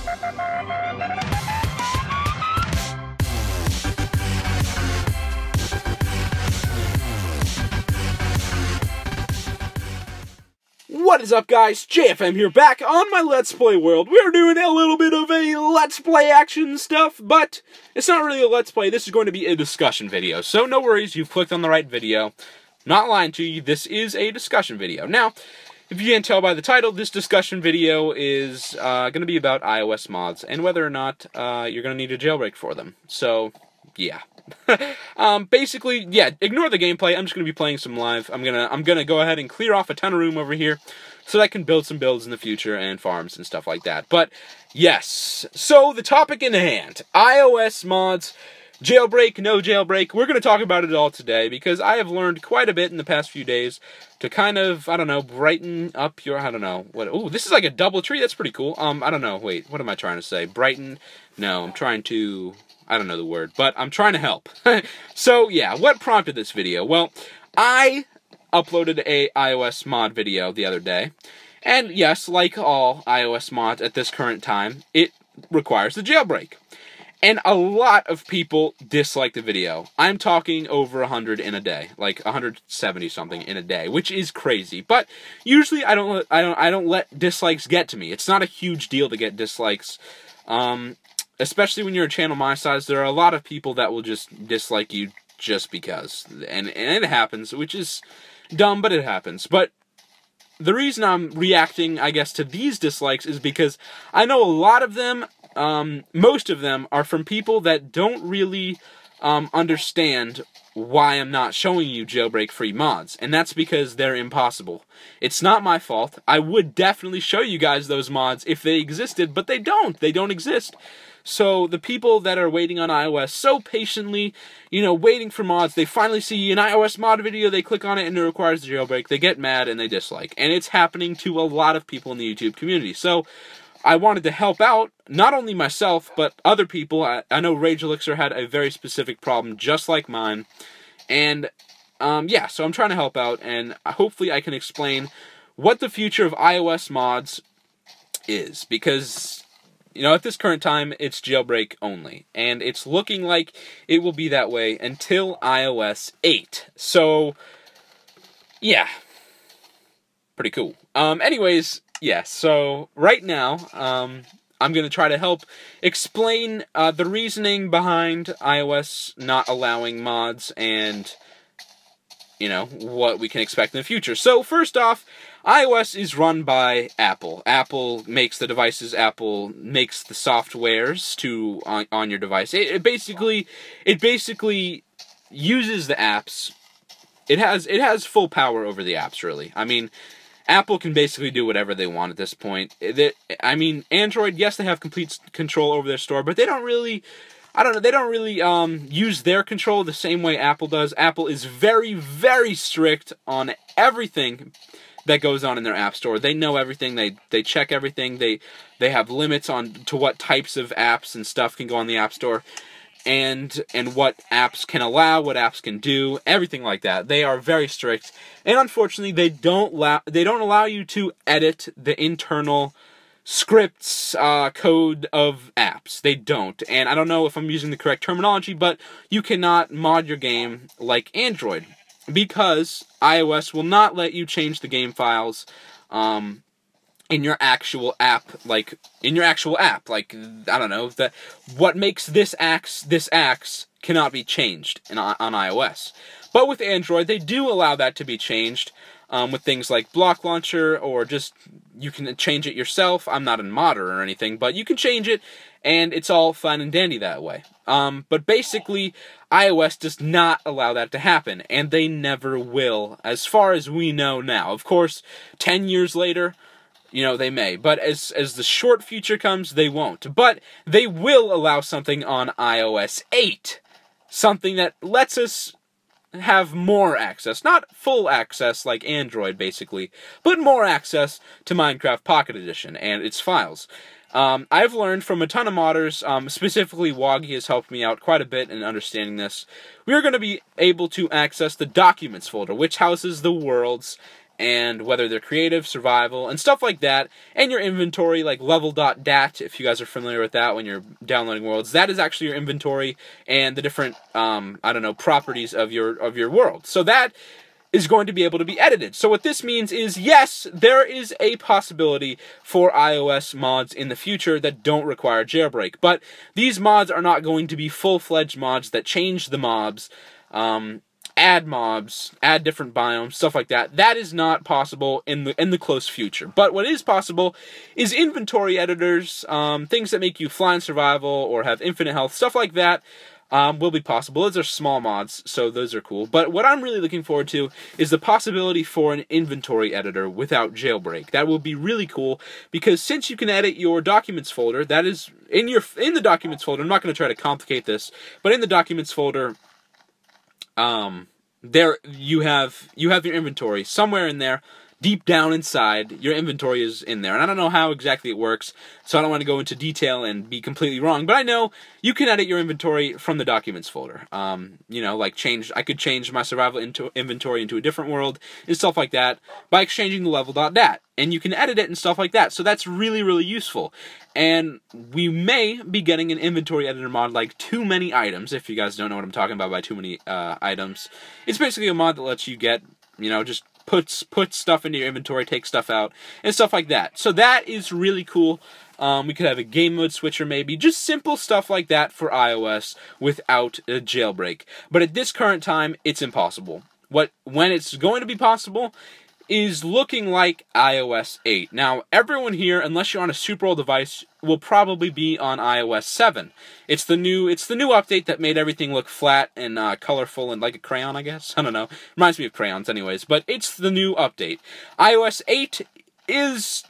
What is up, guys? JFM here, back on my Let's Play world. We're doing a little bit of a Let's Play action stuff, but it's not really a Let's Play. This is going to be a discussion video, so no worries, you've clicked on the right video. Not lying to you, this is a discussion video. Now, if you can't tell by the title, this discussion video is going to be about iOS mods, and whether or not you're going to need a jailbreak for them. So, yeah. Basically, yeah, ignore the gameplay. I'm just going to be playing some live. I'm gonna go ahead and clear off a ton of room over here so that I can build some builds in the future and farms and stuff like that. But, yes. So, the topic in hand. iOS mods. Jailbreak, no jailbreak. We're going to talk about it all today because I have learned quite a bit in the past few days to kind of, I don't know, brighten up your, I don't know, what, oh, this is like a double tree, that's pretty cool. I don't know, wait, what am I trying to say? Brighten? No, I'm trying to, I don't know the word, but I'm trying to help. So, yeah, what prompted this video? Well, I uploaded a iOS mod video the other day, and yes, like all iOS mods at this current time, it requires the jailbreak. And a lot of people dislike the video. I'm talking over 100 in a day, like 170 something in a day, which is crazy. But usually I don't let dislikes get to me. It's not a huge deal to get dislikes, especially when you're a channel my size. There are a lot of people that will just dislike you just because, and it happens, which is dumb, but it happens. But the reason I'm reacting, I guess, to these dislikes is because I know a lot of them. Most of them are from people that don't really understand why I'm not showing you jailbreak-free mods, and that's because they're impossible. It's not my fault. I would definitely show you guys those mods if they existed, but they don't. They don't exist. So the people that are waiting on iOS so patiently, you know, waiting for mods, they finally see an iOS mod video, they click on it and it requires the jailbreak, they get mad and they dislike. And it's happening to a lot of people in the YouTube community. So I wanted to help out, not only myself, but other people. I know Rage Elixir had a very specific problem, just like mine. And, yeah, so I'm trying to help out, and hopefully I can explain what the future of iOS mods is. Because, you know, at this current time, it's jailbreak only. And it's looking like it will be that way until iOS 8. So, yeah. Pretty cool. Anyways, yeah, so right now, I'm going to try to help explain the reasoning behind iOS not allowing mods and, you know, what we can expect in the future. So, first off, iOS is run by Apple. Apple makes the devices, Apple makes the softwares on your device. It basically uses the apps. It has full power over the apps, really. I mean, Apple can basically do whatever they want at this point. I mean, Android, yes, they have complete control over their store, but they don't really, I don't know, they don't really use their control the same way Apple does. Apple is very, very strict on everything that goes on in their app store. They know everything, they check everything, they have limits to what types of apps and stuff can go on the app store. And what apps can allow, what apps can do, everything like that. They are very strict, and unfortunately, they don't allow you to edit the internal scripts code of apps. They don't, and I don't know if I'm using the correct terminology, but you cannot mod your game like Android because iOS will not let you change the game files. In your actual app, like, I don't know, what makes this axe cannot be changed on iOS. But with Android, they do allow that to be changed with things like Block Launcher, or just, you can change it yourself. I'm not a modder or anything, but you can change it, and it's all fun and dandy that way. But basically, iOS does not allow that to happen, and they never will, as far as we know now. Of course, 10 years later, you know, they may, but as the short future comes, they won't. But they will allow something on iOS 8. Something that lets us have more access. Not full access like Android, basically, but more access to Minecraft Pocket Edition and its files. I've learned from a ton of modders, specifically Woggy has helped me out quite a bit in understanding this. We are going to be able to access the Documents folder, which houses the world's and whether they're creative, survival, and stuff like that, and your inventory, like level.dat, if you guys are familiar with that when you're downloading worlds, that is actually your inventory and the different, I don't know, properties of your world. So that is going to be able to be edited. So what this means is, yes, there is a possibility for iOS mods in the future that don't require jailbreak, but these mods are not going to be full-fledged mods that change the mobs, add mobs, add different biomes, stuff like that. That is not possible in the close future. But what is possible is inventory editors, things that make you fly in survival or have infinite health, stuff like that. Will be possible. Those are small mods, so those are cool. But what I'm really looking forward to is the possibility for an inventory editor without jailbreak. That will be really cool, because since you can edit your documents folder, that is in the documents folder. I'm not going to try to complicate this, but in the documents folder, there you have your inventory somewhere in there. Deep down inside, your inventory is in there. And I don't know how exactly it works, so I don't want to go into detail and be completely wrong, but I know you can edit your inventory from the documents folder. You know, like I could change my survival inventory into a different world and stuff like that by exchanging the level.dat. And you can edit it and stuff like that, so that's really, really useful. And we may be getting an inventory editor mod like Too Many Items, if you guys don't know what I'm talking about by Too Many Items. It's basically a mod that lets you get, you know, just put stuff into your inventory, take stuff out, and stuff like that. So that is really cool. We could have a game mode switcher maybe, just simple stuff like that for iOS without a jailbreak. But at this current time, it's impossible. When it's going to be possible is looking like iOS 8. Now, everyone here, unless you're on a super old device, will probably be on iOS 7. It's the new update that made everything look flat and colorful and like a crayon, I guess. I don't know. Reminds me of crayons anyways, but it's the new update. iOS 8 is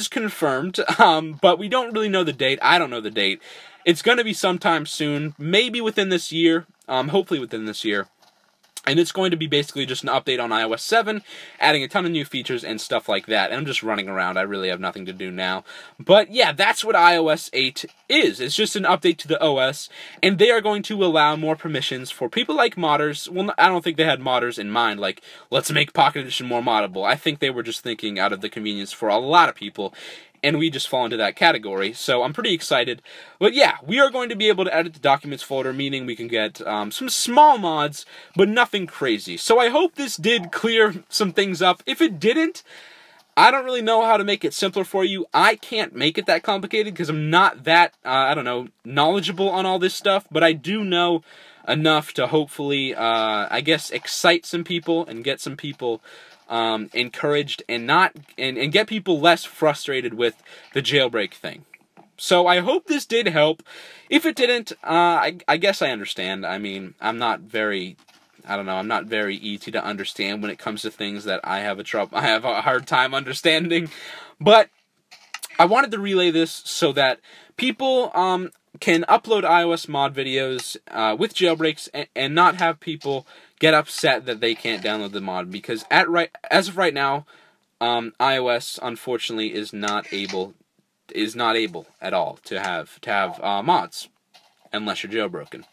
confirmed, but we don't really know the date. I don't know the date. It's going to be sometime soon, maybe within this year, hopefully within this year. And it's going to be basically just an update on iOS 7, adding a ton of new features and stuff like that. And I'm just running around. I really have nothing to do now. But yeah, that's what iOS 8 is. It's just an update to the OS, and they are going to allow more permissions for people like modders. Well, I don't think they had modders in mind, like, let's make Pocket Edition more moddable. I think they were just thinking out of the convenience for a lot of people, and we just fall into that category, so I'm pretty excited. But yeah, we are going to be able to edit the documents folder, meaning we can get some small mods, but nothing crazy. So I hope this did clear some things up. If it didn't, I don't really know how to make it simpler for you. I can't make it that complicated because I'm not that, I don't know, knowledgeable on all this stuff, but I do know enough to hopefully, I guess, excite some people and get some people encouraged and get people less frustrated with the jailbreak thing. So I hope this did help. If it didn't, I guess I understand. I mean, I'm not very easy to understand when it comes to things that I have a hard time understanding. But I wanted to relay this so that people can upload iOS mod videos with jailbreaks and not have people get upset that they can't download the mod, because as of right now, iOS unfortunately is not able at all to have mods unless you're jailbroken.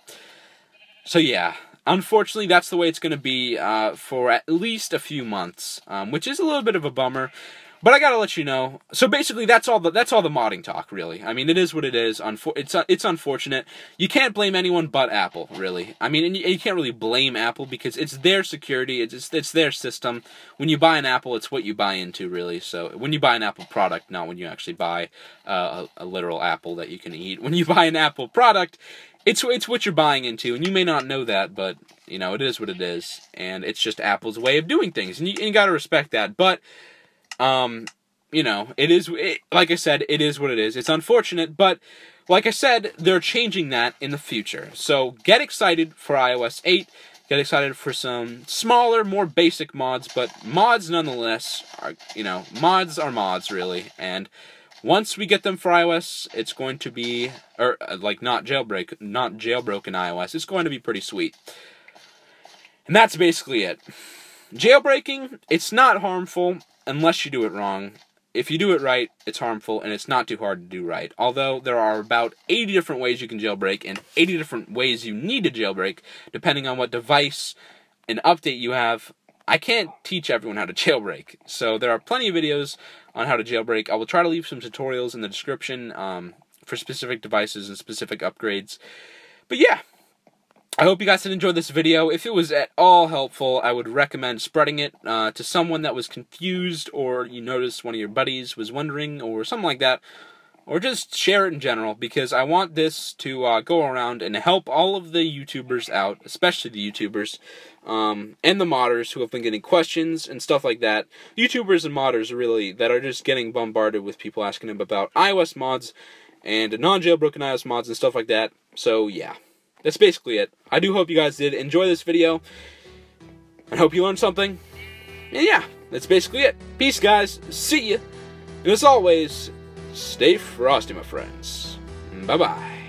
So yeah, unfortunately that's the way it's going to be for at least a few months, which is a little bit of a bummer. But I gotta let you know. So basically, that's all the modding talk, really. I mean, it is what it is. It's unfortunate. You can't blame anyone but Apple, really. I mean, and you can't really blame Apple because it's their security. It's their system. When you buy an Apple, it's what you buy into, really. So when you buy an Apple product, not when you actually buy a literal apple that you can eat. When you buy an Apple product, it's what you're buying into, and you may not know that, but you know it is what it is, and it's just Apple's way of doing things, and you gotta respect that. But you know, like I said, it is what it is. It's unfortunate, but like I said, they're changing that in the future. So get excited for iOS 8. Get excited for some smaller, more basic mods, but mods nonetheless are, you know, mods are mods, really. And once we get them for iOS, it's going to be, or like not jailbroken iOS, it's going to be pretty sweet. And that's basically it. Jailbreaking, it's not harmful unless you do it wrong. If you do it right, it's harmful, and it's not too hard to do right. Although there are about 80 different ways you can jailbreak, and 80 different ways you need to jailbreak, depending on what device and update you have. I can't teach everyone how to jailbreak. So there are plenty of videos on how to jailbreak. I will try to leave some tutorials in the description for specific devices and specific upgrades. But yeah, I hope you guys did enjoy this video. If it was at all helpful, I would recommend spreading it to someone that was confused, or you noticed one of your buddies was wondering, or something like that. Or just share it in general, because I want this to go around and help all of the YouTubers out, especially the YouTubers, and the modders who have been getting questions and stuff like that. YouTubers and modders, really, that are just getting bombarded with people asking them about iOS mods and non-jailbroken iOS mods and stuff like that. So, yeah. That's basically it. I do hope you guys did enjoy this video, and hope you learned something. And yeah, that's basically it. Peace, guys. See ya. And as always, stay frosty, my friends. Bye-bye.